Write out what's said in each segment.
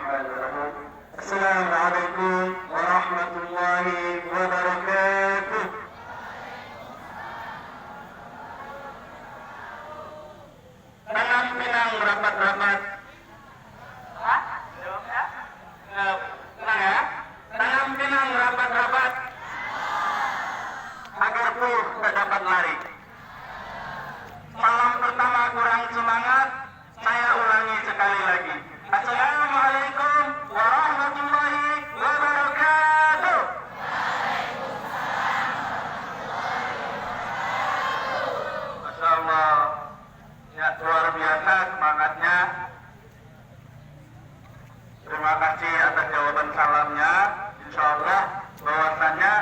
Bismillahirrahmanirrahim. Assalamualaikum warahmatullahi wabarakatuh. Tanam pinang rapat-rapat. Hah? Jawabnya? Tenang ya. Tanam pinang rapat-rapat. Agar tuh tak dapat lari. Malam pertama kurang semangat, saya ulangi sekali lagi. Assalamualaikum warahmatullahi wabarakatuh. Masya Allah, ya luar biasa semangatnya. Terima kasih atas jawaban salamnya. Insya Allah bahwasannya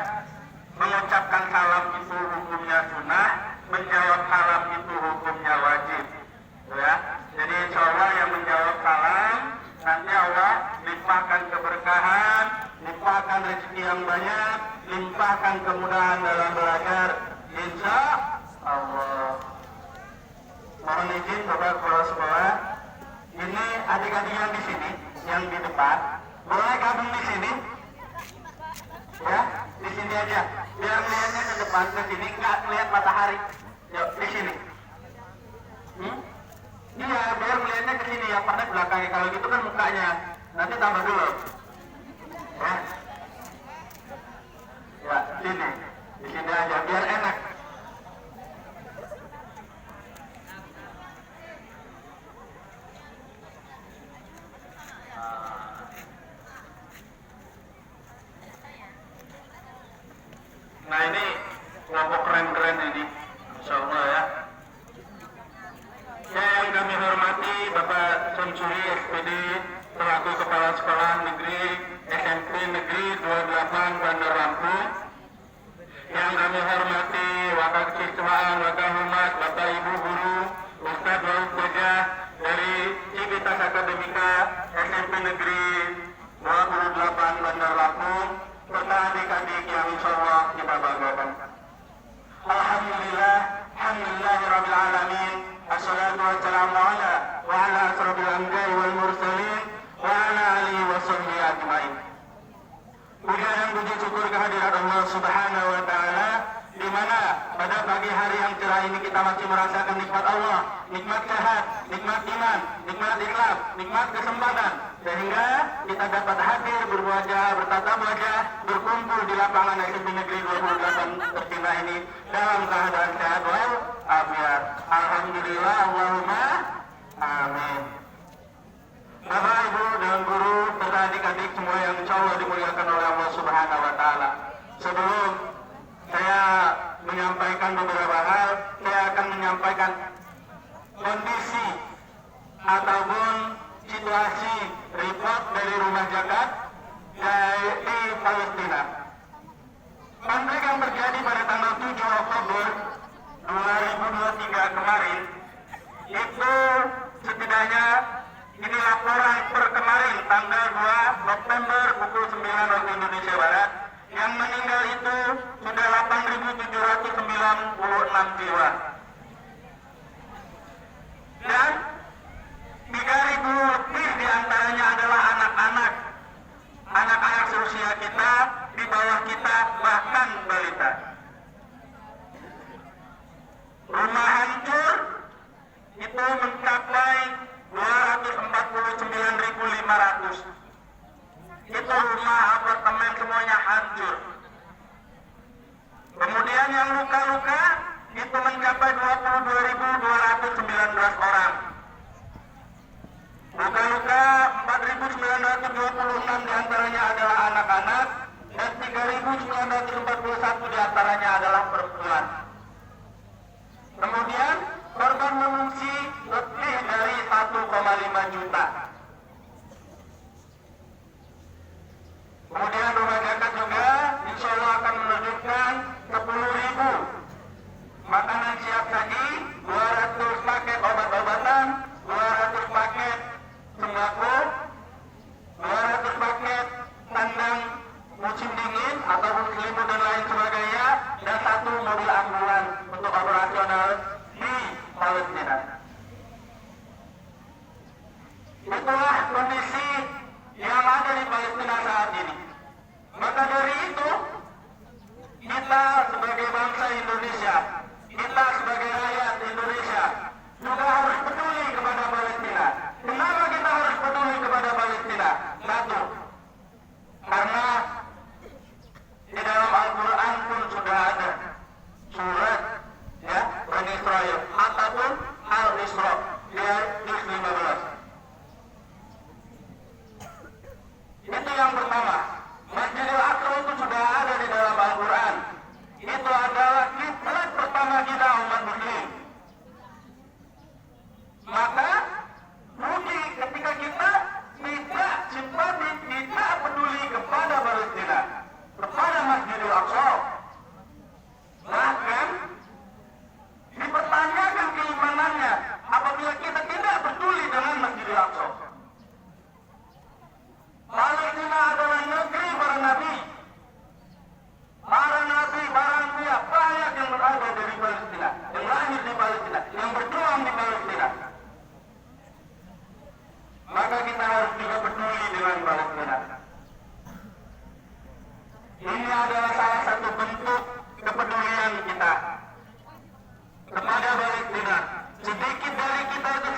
mengucapkan salam itu hukumnya sunnah, menjawab salam itu hukumnya wajib. Ya, jadi insya Allah yang menjawab salam nanti Allah limpahkan keberkahan, limpahkan rezeki yang banyak, limpahkan kemudahan dalam belajar. Insya Allah. Mohon izin Bapak Kepala Sekolah, ini adik-adik yang di sini, yang di depan, boleh gabung di sini? Ya, di sini aja. Biar melihatnya ke depan, ke sini, nggak melihat matahari. Yuk, di sini. Iya, biar melihatnya ke sini, yang pada belakangnya. Kalau gitu kan mukanya. Nanti tambah dulu. Ya, ya, sini. Di sini aja, biar enak. Nah ini kelompok keren-keren ini, Insya Allah ya. Yang kami hormati Bapak Samsuri SPD selaku Kepala Sekolah Negeri SMP Negeri 28 Bandar Lampung. Yang kami hormati Wakil Kesiswaan, Wakil Humas, Bapak Ibu Guru, Ustadz Laut Gajah dari Civitas Akademika SMP Negeri 28 Bandar Lampung, serta adik-adik yang insya Allah kita banggakan. Alhamdulillah, alhamdulillahirabbil alamin. Assalatu wassalamu ala asrofil anbiya'i wal mursalin wa ala alihi wa sahbihi ajmain. Puja dan puji syukur kehadirat Allah Subhanahu wa taala, di mana pada pagi hari yang cerah ini kita masih merasakan nikmat Allah, nikmat sehat, nikmat iman, nikmat ikhlas, nikmat kesempatan, sehingga kita dapat hadir berwajah, bertatap wajah, berkumpul di lapangan SMP Negeri 28 tercinta ini dalam keadaan sehat walafiat. Alhamdulillah, Allahumma amin. Bapak, Ibu, dan guru serta adik-adik semua yang insya Allah dimuliakan oleh Allah Subhanahu wa taala. Sebelum saya menyampaikan beberapa hal, saya akan menyampaikan kondisi ataupun situasi report dari Rumah Zakat di Palestina. Konflik yang terjadi pada tanggal 7 Oktober 2023 kemarin, itu setidaknya ini laporan per kemarin tanggal 2 November pukul 9 waktu Indonesia Barat, yang meninggal itu sudah 8.796 jiwa. Dan 3.000 lebih diantaranya adalah anak-anak. Anak-anak seusia kita, di bawah kita, bahkan balita. Rumah hancur itu mencapai 249.500. Itu rumah apartemen semuanya hancur. Kemudian yang luka-luka itu mencapai 22.219 orang. Luka-luka 4.926 diantaranya adalah anak-anak dan 3.941 diantaranya adalah perempuan. Kemudian korban mengungsi lebih dari 1,5 juta. Kemudian Rumah Zakat juga insya Allah akan menunjukkan 10.000 makanan siap saji, 200 paket obat-obatan, 200 paket sembako, 200 paket tandang musim dingin ataupun selimut dan lain sebagainya, dan 1 mobil ambulan untuk operasional di Palestina. Itulah kondisi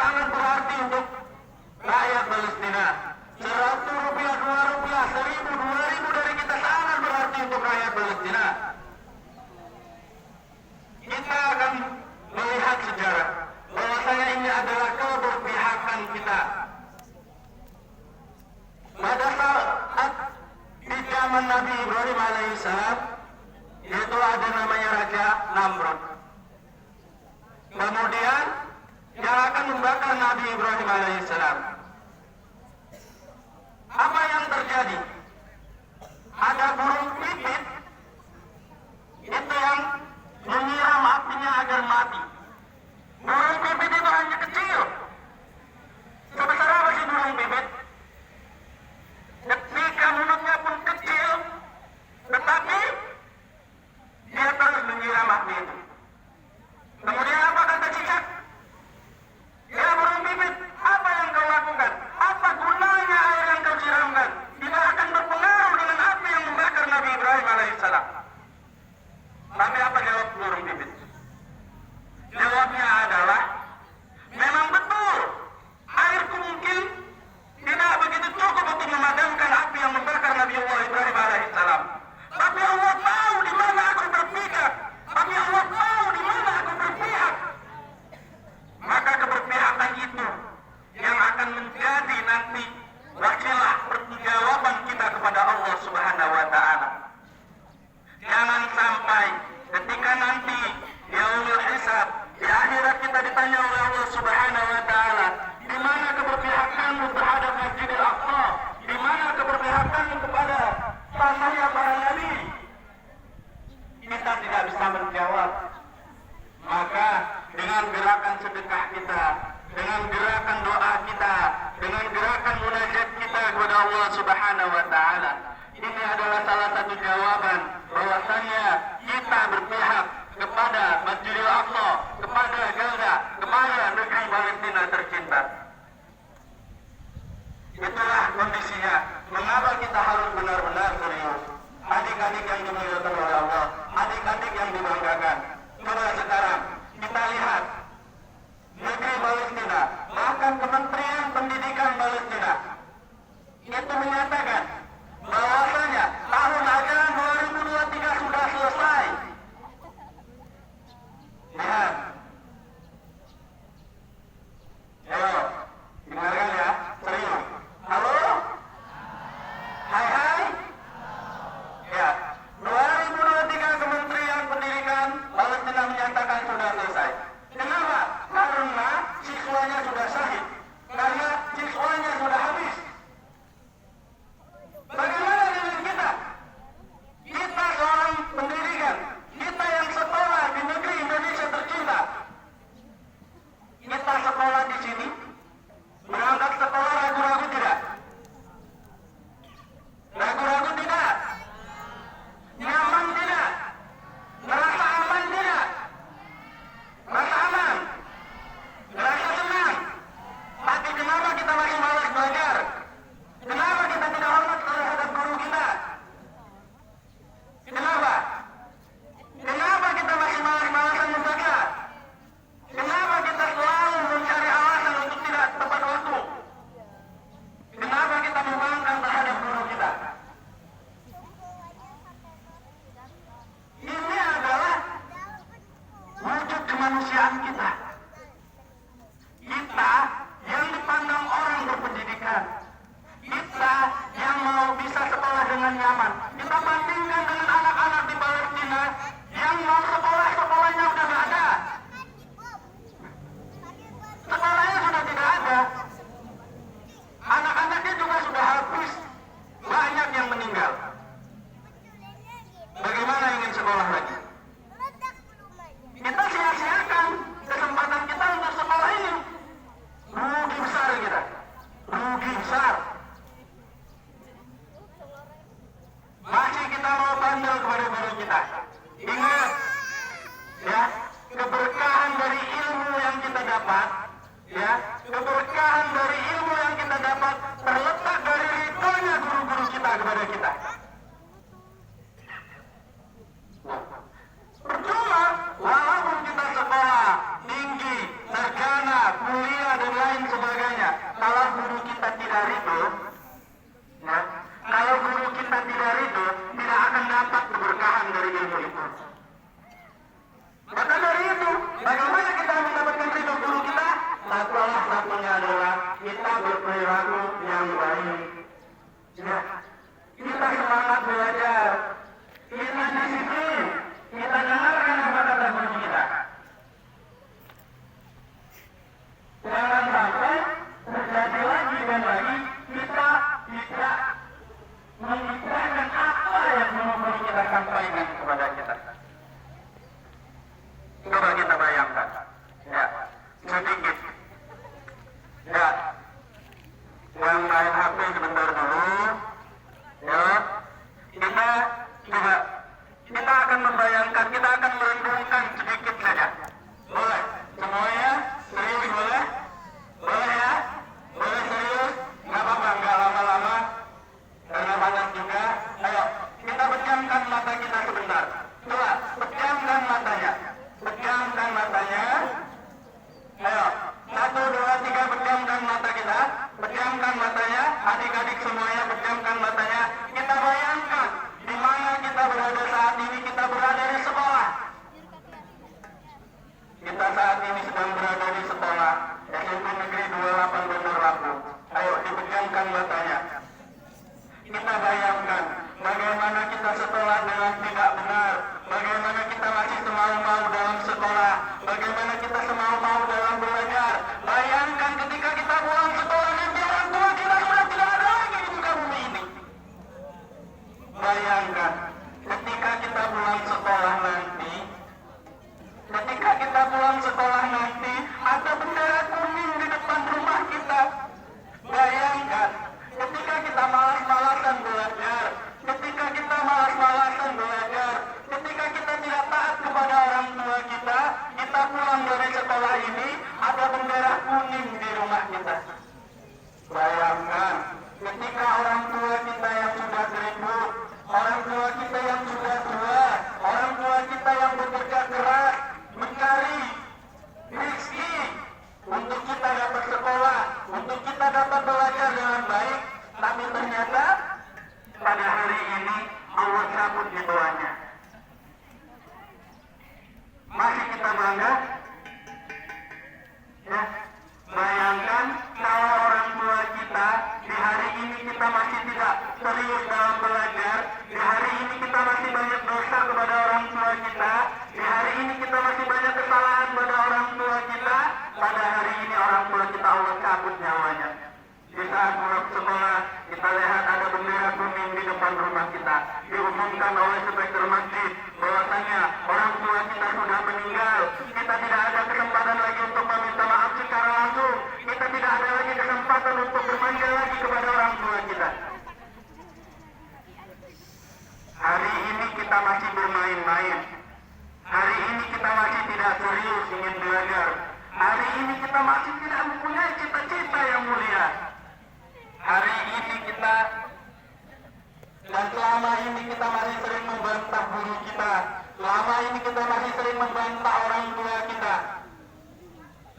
sangat berarti untuk rakyat Palestina. 100 rupiah, 2 rupiah, 1000, 2000 dari kita sangat berarti untuk rakyat Palestina. Kita akan melihat sejarah bahwasanya ini adalah keberpihakan kita. Pada saat di zaman Nabi Ibrahim alaihissalam, yaitu ada namanya Raja Namrud. Kemudian yang akan membakar Nabi Ibrahim alaihissalam. Apa yang terjadi? Ada burung pipit itu yang menyiram apinya agar mati. Burung pipit itu hanya kecil. Sebesar apa sih burung pipit? Ketika mulutnya pun kecil, tetapi dia terus menyiram api itu. Kemudian apa kata cicak? Ya burung pipit, apa yang kau lakukan? Apa gunanya air yang kau siramkan? Tidak akan berpengaruh dengan api yang membakar Nabi Ibrahim alaihissalam. Tapi apa jawab burung pipit? Jawabnya adalah, memang betul, airku mungkin tidak begitu cukup untuk memadamkan api yang membakar Nabi Ibrahim alaihissalam. Tapi Allah tahu di mana aku berpihak. Tapi Allah tahu di mana aku berpihak. Maka keberpihakan itu yang akan menjadi nanti wasilah pertanggungjawaban kita kepada Allah Subhanahu wa taala. Jangan sampai ketika nanti yaumul hisab, di akhirat kita ditanya oleh Allah Subhanahu wa taala, di mana keberpihakanmu terhadap Masjidil Aqsa? Di mana keberpihakanmu kepada tanahnya para nabi? Kita tidak bisa menjawab. Maka dengan gerakan sedekah kita, dengan gerakan doa kita, dengan gerakan munajat kita kepada Allah Subhanahu wa taala, ini adalah salah satu jawaban bahwasanya kita berpihak kepada Masjidil Aqsa, kepada Gaza, kepada negeri Palestina tercinta. Itulah kondisinya. Mengapa kita harus benar-benar serius? Adik-adik yang dimuliakan oleh Allah, adik-adik yang dibanggakan. Coba sekarang kita lihat negeri Palestina, bahkan Kementerian Pendidikan Palestina itu menyatakan bahwasanya tahun ajaran 2023 sudah selesai. Lihat. Ayo, dengarkan ya, serius. Halo? Hai hai? Ya, 2023 Kementerian Pendidikan Palestina menyatakan sudah selesai. Kenapa? Karena siswanya sudah syahid. Karena siswanya sudah habis. Bagaimana dengan kita? Kita seorang pendidikan, kita yang sekolah di negeri Indonesia tercinta. Kita sekolah di sini, berangkat sekolah ragu-ragu tidak? Ragu-ragu tidak? Nyaman tidak? Merasa aman tidak? Merasa aman? Merasa senang? Tapi kenapa kita masih malas belajar? Kenapa kita tidak hormat terhadap guru kita? Kenapa? Kenapa kita masih malas-malasan membaca? Kenapa kita selalu mencari alasan untuk tidak tepat waktu? Kenapa kita membangkang terhadap guru kita? Ini adalah wujud kemanusiaan kita. Kita yang dipandang orang berpendidikan. Kita yang mau bisa sekolah dengan nyaman. Kita bandingkan dengan anak-anak di Palestina yang mau sekolahnya udah nggak ada. Sekolahnya sudah tidak ada. Anak-anaknya juga sudah habis. Banyak yang meninggal. Bagaimana ingin sekolah lagi? Kita sia-siakan kesempatan kita untuk sekolah ini. Rugi besar kita. Rugi besar. Masih kita mau bandel kepada guru kita. Ingat, ya, keberkahan dari ilmu yang kita dapat, ya, keberkahan dari ilmu yang kita dapat terletak dari ridhonya guru-guru kita kepada kita. Percuma, walaupun kita sekolah tinggi, sarjana, kuliah dan lain Negeri 28 Bandar Lampung. Ayo dipejamkan matanya. Kita bayangkan bagaimana kita sekolah dengan tidak benar, bagaimana kita masih semau-mau dalam sekolah, bagaimana kita semau-mau dalam belajar. Bayangkan ketika kita pulang sekolah nanti orang tua kita sudah tidak ada lagi di muka bumi ini. Bayangkan ketika kita pulang sekolah nanti, ada bendera kuning di depan rumah kita. Bayangkan ketika kita malas-malasan belajar, ketika kita tidak taat kepada orang tua kita pulang dari sekolah ini, ada bendera kuning di rumah kita. Bayangkan ketika orang tua kita yang sudah keriput, orang tua kita yang sudah tua, orang tua kita yang bekerja keras mencari rezeki untuk kita dapat sekolah, untuk kita dapat belajar dengan baik, tapi ternyata pada hari ini Allah cabut di bawahnya. Masih kita bangga? Ya, bayangkan kalau orang tua kita di hari ini kita masih tidak serius dalam belajar, di hari ini kita masih banyak dosa kepada orang tua kita, di hari ini kita masih banyak kesalahan pada orang tua kita, pada hari ini orang tua kita Allah cabut nyawanya. Di saat pulang sekolah kita lihat ada bendera kuning di depan rumah kita, diumumkan oleh spekter masjid bahwasanya orang tua kita sudah meninggal. Kita tidak ada kesempatan lagi untuk meminta maaf secara langsung, kita tidak ada lagi kesempatan untuk bermanja lagi kepada orang tua kita. Hari ini kita masih bermain-main, hari ini kita masih tidak serius ingin belajar, hari ini kita masih tidak mempunyai cita-cita yang mulia. Hari ini kita dan selama ini kita masih sering membantah guru kita, selama ini kita masih sering membantah orang tua kita.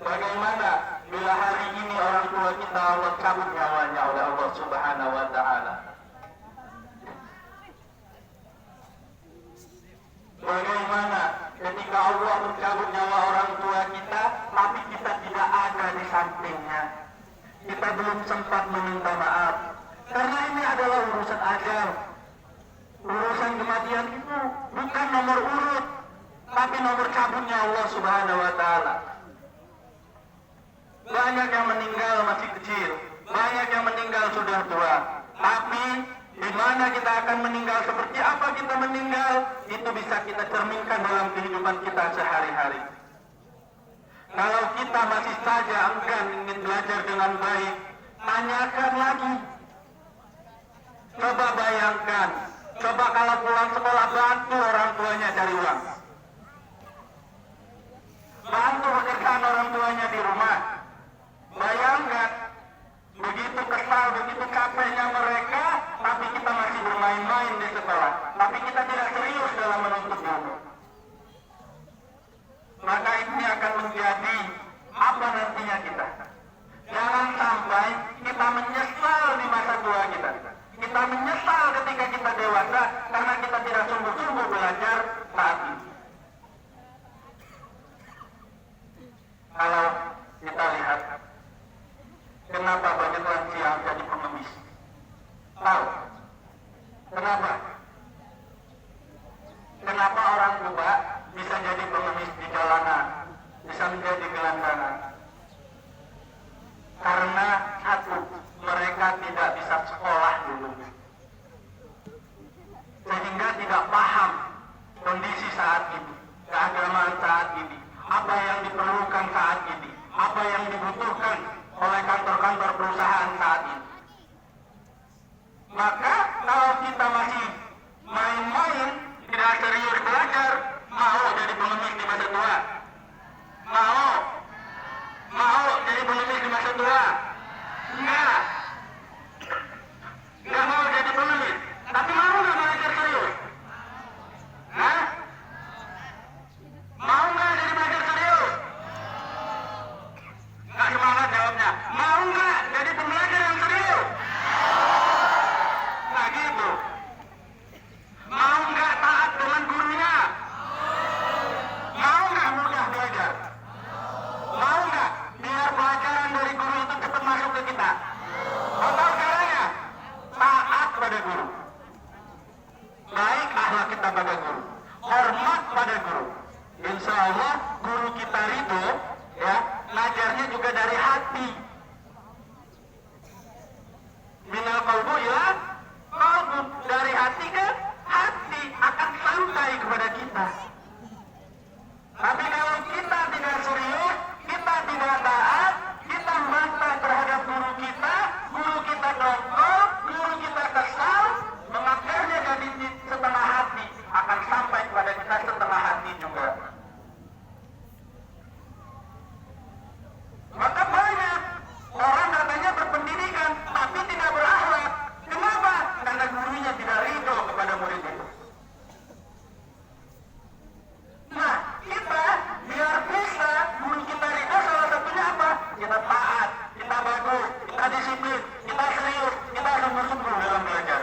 Bagaimana bila hari ini orang tua kita Allah cabut nyawanya oleh Allah Subhanahu wa Ta'ala? Bagaimana ketika Allah mencabut nyawa orang tua kita, tapi kita tidak ada di sampingnya? Kita belum sempat meminta maaf. Karena ini adalah urusan ajal. Urusan kematian itu bukan nomor urut, tapi nomor cabutnya Allah Subhanahu wa Ta'ala. Banyak yang meninggal masih kecil, banyak yang meninggal sudah tua. Tapi di mana kita akan meninggal, seperti apa kita meninggal, itu bisa kita cerminkan dalam kehidupan kita sehari-hari. Kalau kita masih saja enggan ingin belajar dengan baik, tanyakan lagi. Coba bayangkan, coba kalau pulang sekolah bantu orang tuanya cari uang, bantu pekerjaan orang tuanya di rumah. Bayangkan, begitu kesal, begitu capeknya mereka, tapi kita masih bermain-main di sekolah, tapi kita tidak serius dalam menuntut ilmu. Maka ini akan menjadi apa nantinya kita? Jangan sampai kita menyesal di masa tua kita. Kita menyesal ketika kita dewasa karena kita tidak sungguh-sungguh belajar saat ini. Kalau kita lihat, kenapa banyak lansia jadi pengemis? Tahu? Kenapa? Kenapa orang tua bisa jadi pengemis di jalanan, bisa menjadi gelandangan? Karena satu, mereka tidak bisa sekolah dulu, sehingga tidak paham kondisi saat ini, keagamaan saat ini, apa yang diperlukan saat ini, apa yang dibutuhkan oleh kantor-kantor perusahaan saat ini. Maka kalau kita masih main-main, tidak serius belajar, mau jadi pengemis di masa tua? Mau jadi pengemis di masa tua? Enggak mau jadi pengemis. Tapi mau nggak belajar serius? Hah? Mau nggak jadi belajar serius? Nggak semangat jawabnya. Mau nggak jadi pembelajar yang serius? Nah gitu. Mau nggak taat dengan gurunya? Mau nggak mudah belajar? Mau nggak biar belajar kita? Total caranya taat pada guru, baik akhlak kita pada guru, hormat pada guru. Insya Allah guru kita ridho, ya, ngajarnya juga dari hati. Minal qalbu ila qalbu, dari hati ke hati, akan sampai kepada kita. Tapi kalau kita tidak serius, kita tidak taat, kita bantah terhadap guru kita dongkol, guru kita kesal, mengajarnya dari setengah hati, akan sampai kepada kita setengah hati juga. Maka banyak orang katanya berpendidikan tapi tidak berakhlak. Kenapa? Karena gurunya tidak ridho kepada murid itu. Nah, kita biar bisa guru kita ridho, salah satunya apa? Kita taat, kita bagus, kita disiplin, kita serius, kita sungguh-sungguh dalam belajar.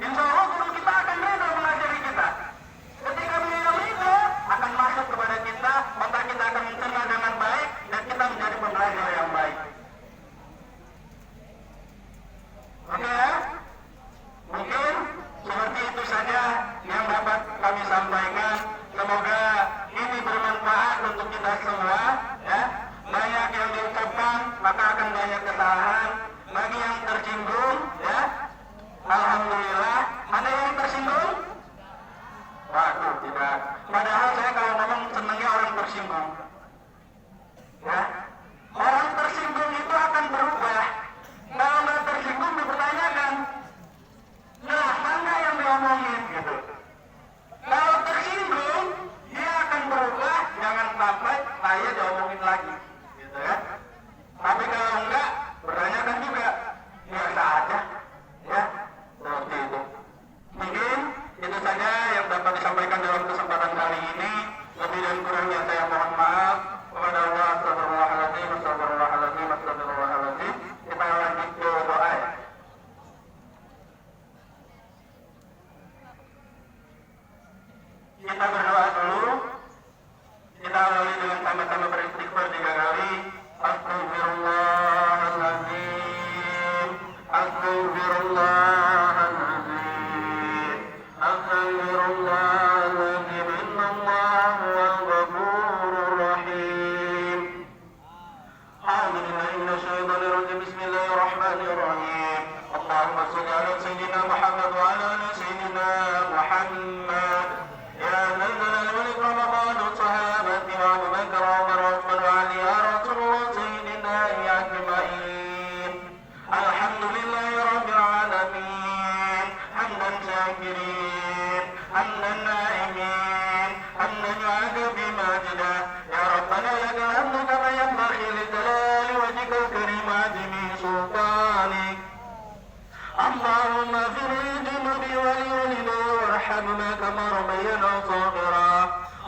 Insya Allah guru kita akan ridho mengajari kita. Ketika beliau ridho, akan masuk kepada kita, maka kita akan mencerna dengan baik dan kita menjadi pembelajar yang baik. Oke ya? Mungkin seperti itu saja yang dapat kami sampaikan. Semoga ini bermanfaat untuk kita semua, ya. Banyak yang diucapkan, maka akan banyak kesalahan. Bagi yang tersinggung, ya, alhamdulillah. Ada yang tersinggung? Waduh, tidak. Padahal saya kalau ngomong senangnya orang tersinggung, ya. Orang tersinggung itu akan berubah. Kalau nggak tersinggung dipertanyakan, nah mana yang diomongin gitu. Kalau tersinggung, dia akan berubah, jangan sampai saya diomongin lagi, gitu ya. Tapi kalau enggak, bertanyakan juga, biasa aja, ya, seperti itu. Mungkin itu saja yang dapat disampaikan dalam kesempatan kali ini. Lebih dan kurangnya saya mohon maaf kepada Allah. Astagfirullahaladzim, astagfirullahaladzim, astagfirullahaladzim. Kita lanjut ke doa ya. Kita berdoa dulu. Kita awali dengan sama-sama beristighfar 3 kali. Astagfirullahaladzim, astagfirullahaladzim, astagfirullahaladzim. Innallaha huwal ghafurur rahim. A'udzu billahi minasy syaithanir rajim. Bismillahirrahmanirrahim. Allahumma shalli ala sayyidina Muhammad wa ala ali sayyidina Muhammad. Ya nazzala al-ikram ba'da sahabati wa Abu Bakar wa Umar wa Uthman wa Ali ya Rasulullah sayyidina ajma'in. Alhamdulillahi rabbil alamin. Hamdan syakirin, hamdan na'imin, hamdan yu'adu bimajdah. Ya Rabbana lakal hamdu kama yanbaghi li jalali wajhika al-karim wa 'azimi sultanik. اللهم اغفر لذنوبي ولوالدي وارحمهما كما ربيانا صغيرا.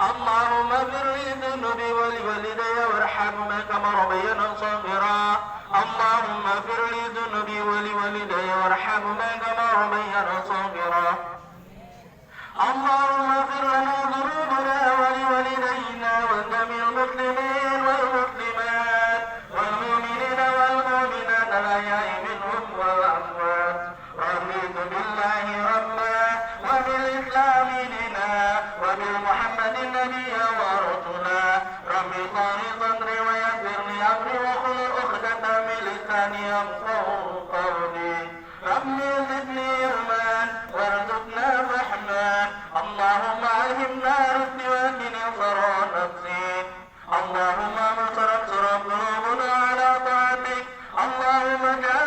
اللهم اغفر لذنوبي ولوالدي وارحمهما كما ربيانا صغيرا. اللهم اغفر لذنوبي ولوالدي وارحمهما كما ربيانا صغيرا. اللهم اغفر لنا ذنوبنا ولوالدينا ولجميع المسلمين والمسلمات والمؤمنين والمؤمنات الأحياء منهم والأموات. رضيت بالله ربا وبالإسلام دينا وبمحمد نبيا ورسولا. رب اشرح لي صدري ويسر لي أمري واحلل عقدة من لساني يفقهوا قولي. رب زدني علما وارزقنا فهما. اللهم ألهمنا رشدي واهدنا صراط نفسي. اللهم صرف قلوبنا على طاعتك. اللهم اجعل